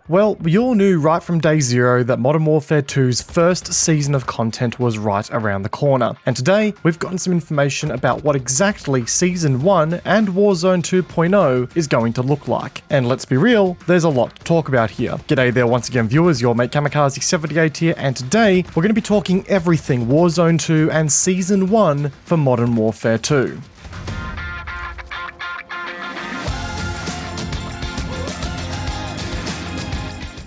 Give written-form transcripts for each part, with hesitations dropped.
Well, we all knew right from day zero that Modern Warfare 2's first season of content was right around the corner, and today we've gotten some information about what exactly Season 1 and Warzone 2.0 is going to look like. And let's be real, there's a lot to talk about here. G'day there once again viewers, your mate Kamikaze78 here, and today we're going to be talking everything Warzone 2 and Season 1 for Modern Warfare 2.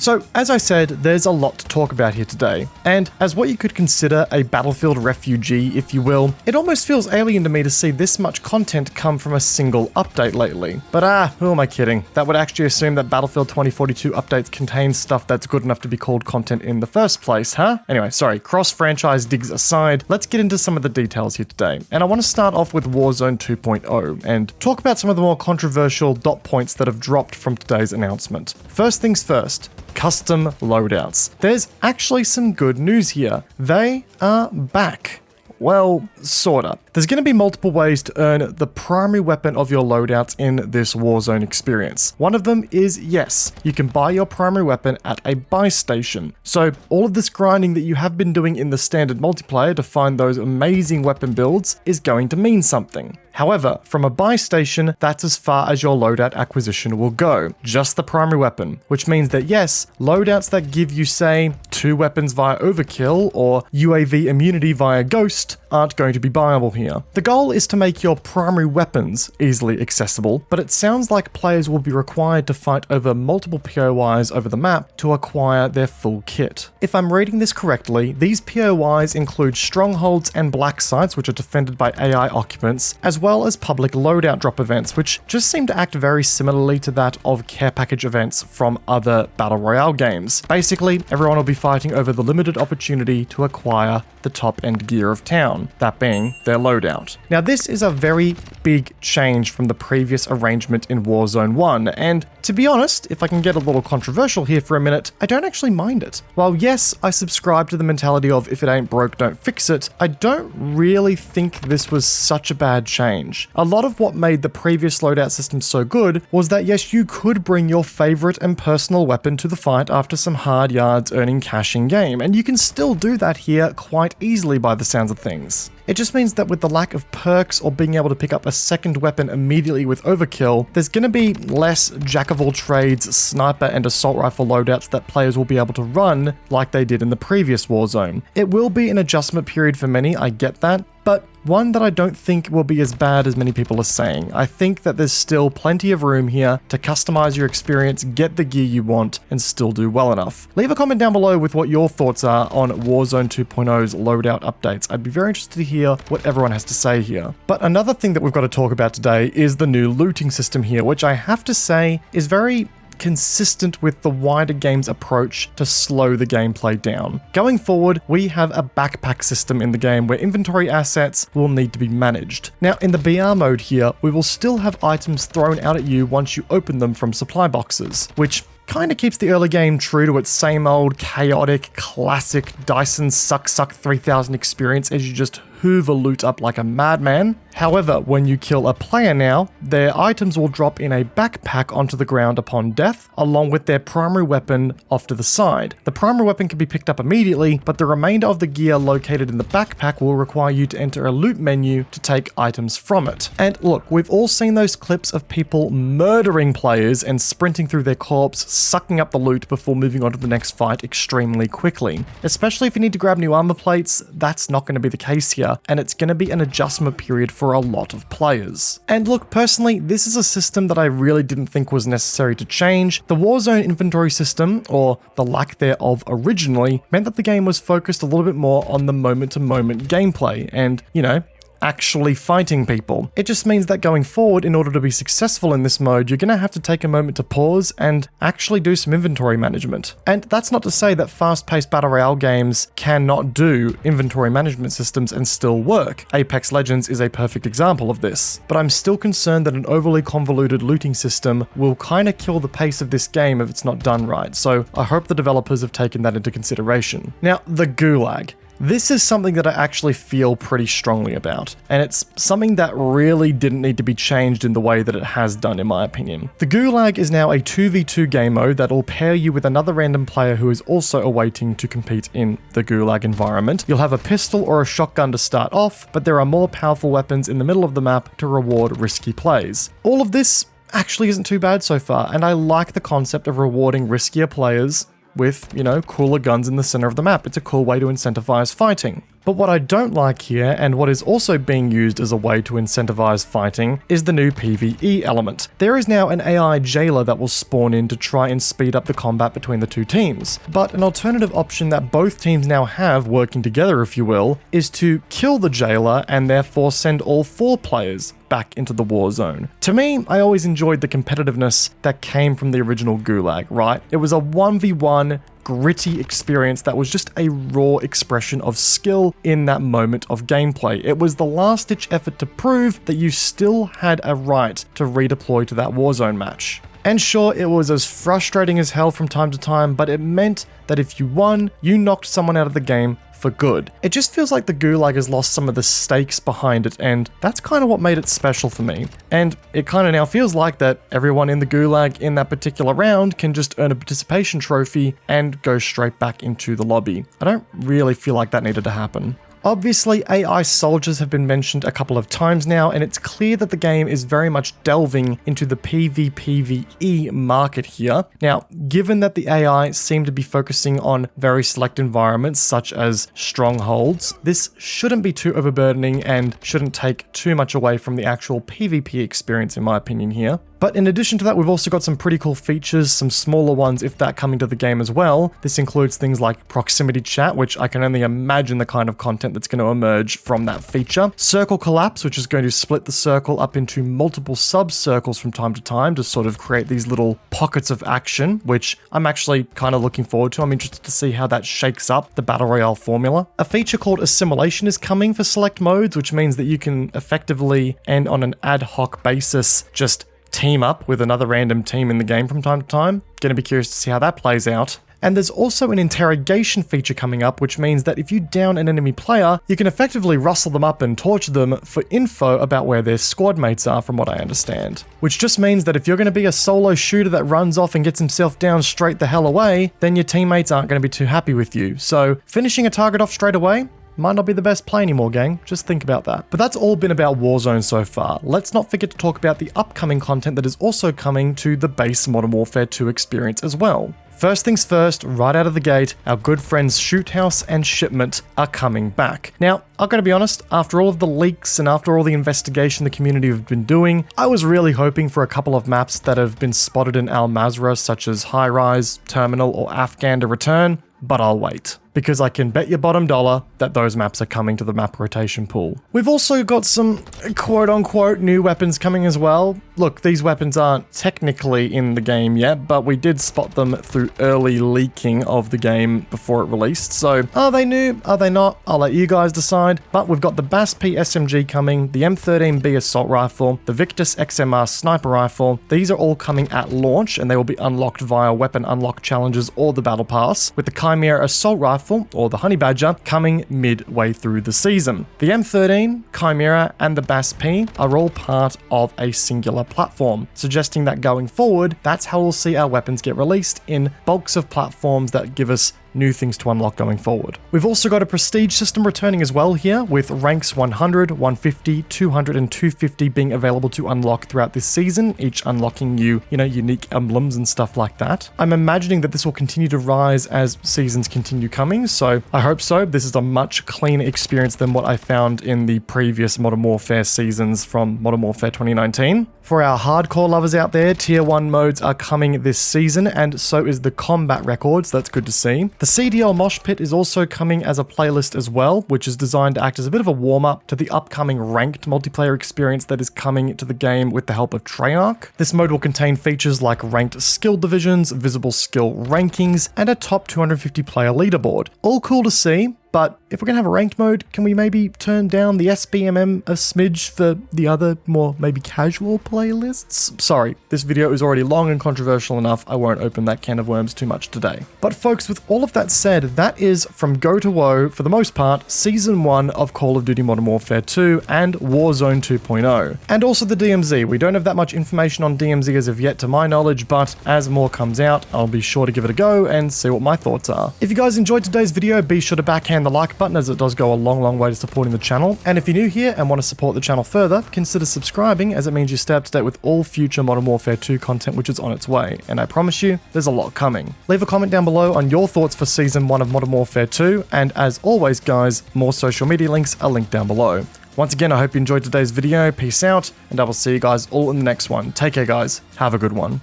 So, as I said, there's a lot to talk about here today, and as what you could consider a Battlefield refugee, if you will, it almost feels alien to me to see this much content come from a single update lately. But who am I kidding? That would actually assume that Battlefield 2042 updates contain stuff that's good enough to be called content in the first place, huh? Anyway, sorry, cross-franchise digs aside, let's get into some of the details here today. And I want to start off with Warzone 2.0 and talk about some of the more controversial dot points that have dropped from today's announcement. First things first. Custom loadouts. There's actually some good news here. They are back. Well, sorta. There's going to be multiple ways to earn the primary weapon of your loadouts in this Warzone experience. One of them is, yes, you can buy your primary weapon at a buy station. So all of this grinding that you have been doing in the standard multiplayer to find those amazing weapon builds is going to mean something. However, from a buy station, that's as far as your loadout acquisition will go. Just the primary weapon, which means that yes, loadouts that give you, say, 2 weapons via overkill or UAV immunity via ghost aren't going to be buyable here. The goal is to make your primary weapons easily accessible, but it sounds like players will be required to fight over multiple POIs over the map to acquire their full kit. If I'm reading this correctly, these POIs include strongholds and black sites, which are defended by AI occupants, as well as public loadout drop events, which just seem to act very similarly to that of care package events from other battle royale games. Basically, everyone will be fighting over the limited opportunity to acquire the top end gear of town, that being their loadout. Now this is a very big change from the previous arrangement in Warzone 1, and to be honest, if I can get a little controversial here for a minute, I don't actually mind it. While yes, I subscribe to the mentality of if it ain't broke, don't fix it, I don't really think this was such a bad change. A lot of what made the previous loadout system so good was that yes, you could bring your favorite and personal weapon to the fight after some hard yards earning cash in game, and you can still do that here quite easily by the sounds of things. It just means that with the lack of perks or being able to pick up a second weapon immediately with overkill, there's going to be less jack-of-all-trades sniper and assault rifle loadouts that players will be able to run like they did in the previous Warzone. It will be an adjustment period for many, I get that, but one that I don't think will be as bad as many people are saying. I think that there's still plenty of room here to customize your experience, get the gear you want, and still do well enough. Leave a comment down below with what your thoughts are on Warzone 2.0's loadout updates. I'd be very interested to hear what everyone has to say here. But another thing that we've got to talk about today is the new looting system here, which I have to say is very consistent with the wider game's approach to slow the gameplay down. Going forward, we have a backpack system in the game where inventory assets will need to be managed. Now, in the BR mode here, we will still have items thrown out at you once you open them from supply boxes, which kind of keeps the early game true to its same old chaotic, classic Dyson suck 3000 experience as you just hoover loot up like a madman. However, when you kill a player now, their items will drop in a backpack onto the ground upon death, along with their primary weapon off to the side. The primary weapon can be picked up immediately, but the remainder of the gear located in the backpack will require you to enter a loot menu to take items from it. And look, we've all seen those clips of people murdering players and sprinting through their corpse, sucking up the loot before moving on to the next fight extremely quickly. Especially if you need to grab new armor plates, that's not going to be the case here, and it's going to be an adjustment period for a lot of players. And look, personally, this is a system that I really didn't think was necessary to change. The Warzone inventory system, or the lack thereof originally, meant that the game was focused a little bit more on the moment-to-moment gameplay and, you know, actually fighting people. It just means that going forward, in order to be successful in this mode, you're going to have to take a moment to pause and actually do some inventory management. And that's not to say that fast-paced battle royale games cannot do inventory management systems and still work. Apex Legends is a perfect example of this. But I'm still concerned that an overly convoluted looting system will kind of kill the pace of this game if it's not done right. So I hope the developers have taken that into consideration. Now, the Gulag. This is something that I actually feel pretty strongly about, and it's something that really didn't need to be changed in the way that it has done, in my opinion. The Gulag is now a 2v2 game mode that will pair you with another random player who is also awaiting to compete in the Gulag environment. You'll have a pistol or a shotgun to start off, but there are more powerful weapons in the middle of the map to reward risky plays. All of this actually isn't too bad so far, and I like the concept of rewarding riskier players with, cooler guns in the center of the map. It's a cool way to incentivize fighting. But what I don't like here, and what is also being used as a way to incentivize fighting, is the new PvE element. There is now an AI jailer that will spawn in to try and speed up the combat between the two teams. But an alternative option that both teams now have, working together if you will, is to kill the jailer and therefore send all 4 players back into the war zone. To me, I always enjoyed the competitiveness that came from the original Gulag, right? It was a 1v1 gritty experience that was just a raw expression of skill in that moment of gameplay. It was the last-ditch effort to prove that you still had a right to redeploy to that Warzone match. And sure, it was as frustrating as hell from time to time, but it meant that if you won, you knocked someone out of the game for good. It just feels like the Gulag has lost some of the stakes behind it, and that's kind of what made it special for me. And it kind of now feels like that everyone in the Gulag in that particular round can just earn a participation trophy and go straight back into the lobby. I don't really feel like that needed to happen. Obviously, AI soldiers have been mentioned a couple of times now, and it's clear that the game is very much delving into the PvPvE market here. Now, given that the AI seem to be focusing on very select environments such as strongholds, this shouldn't be too overburdening and shouldn't take too much away from the actual PvP experience, in my opinion here. But in addition to that, we've also got some pretty cool features, some smaller ones if that coming to the game as well. This includes things like proximity chat, which I can only imagine the kind of content that's going to emerge from that feature. Circle collapse, which is going to split the circle up into multiple sub-circles from time to time to sort of create these little pockets of action, which I'm actually kind of looking forward to. I'm interested to see how that shakes up the Battle Royale formula. A feature called assimilation is coming for select modes, which means that you can effectively and on an ad hoc basis just team up with another random team in the game from time to time. Gonna be curious to see how that plays out. And there's also an interrogation feature coming up, which means that if you down an enemy player, you can effectively rustle them up and torture them for info about where their squad mates are, from what I understand. Which just means that if you're going to be a solo shooter that runs off and gets himself down straight the hell away, then your teammates aren't going to be too happy with you. So finishing a target off straight away might not be the best play anymore, gang. Just think about that. But that's all been about Warzone so far. Let's not forget to talk about the upcoming content that is also coming to the base Modern Warfare 2 experience as well. First things first, right out of the gate, our good friends Shoot House and Shipment are coming back. Now, I'm going to be honest, after all of the leaks and after all the investigation the community have been doing, I was really hoping for a couple of maps that have been spotted in Al Mazrah, such as High Rise, Terminal, or Afghan to return, but I'll wait, because I can bet your bottom dollar that those maps are coming to the map rotation pool. We've also got some quote-unquote new weapons coming as well. Look, these weapons aren't technically in the game yet, but we did spot them through early leaking of the game before it released. So, are they new? Are they not? I'll let you guys decide. But we've got the BAS-P SMG coming, the M13B Assault Rifle, the Victus XMR Sniper Rifle. These are all coming at launch, and they will be unlocked via weapon unlock challenges or the Battle Pass, with the Chimera Assault Rifle, or the Honey Badger, coming midway through the season. The M13, Chimera, and the BAS-P are all part of a singular platform, suggesting that going forward, that's how we'll see our weapons get released in bulks of platforms that give us new things to unlock going forward. We've also got a prestige system returning as well here, with ranks 100, 150, 200, and 250 being available to unlock throughout this season, each unlocking you unique emblems and stuff like that. I'm imagining that this will continue to rise as seasons continue coming, so I hope so. This is a much cleaner experience than what I found in the previous Modern Warfare seasons from Modern Warfare 2019. For our hardcore lovers out there, Tier 1 modes are coming this season, and so is the combat records. That's good to see. The CDL Mosh Pit is also coming as a playlist as well, which is designed to act as a bit of a warm-up to the upcoming ranked multiplayer experience that is coming to the game with the help of Treyarch. This mode will contain features like ranked skill divisions, visible skill rankings, and a top 250 player leaderboard. All cool to see, but if we're going to have a ranked mode, can we maybe turn down the SBMM a smidge for the other, more maybe casual playlists? Sorry, this video is already long and controversial enough. I won't open that can of worms too much today. But folks, with all of that said, that is from Go to Woe, for the most part, Season 1 of Call of Duty Modern Warfare 2 and Warzone 2.0. And also the DMZ. We don't have that much information on DMZ as of yet to my knowledge, but as more comes out, I'll be sure to give it a go and see what my thoughts are. If you guys enjoyed today's video, be sure to backhand the like button, as it does go a long way to supporting the channel. And if you're new here and want to support the channel further, consider subscribing, as it means you stay up to date with all future Modern Warfare 2 content which is on its way. And I promise you, there's a lot coming. Leave a comment down below on your thoughts for Season 1 of Modern Warfare 2, and as always guys, more social media links are linked down below. Once again, I hope you enjoyed today's video, peace out, and I will see you guys all in the next one. Take care guys, have a good one.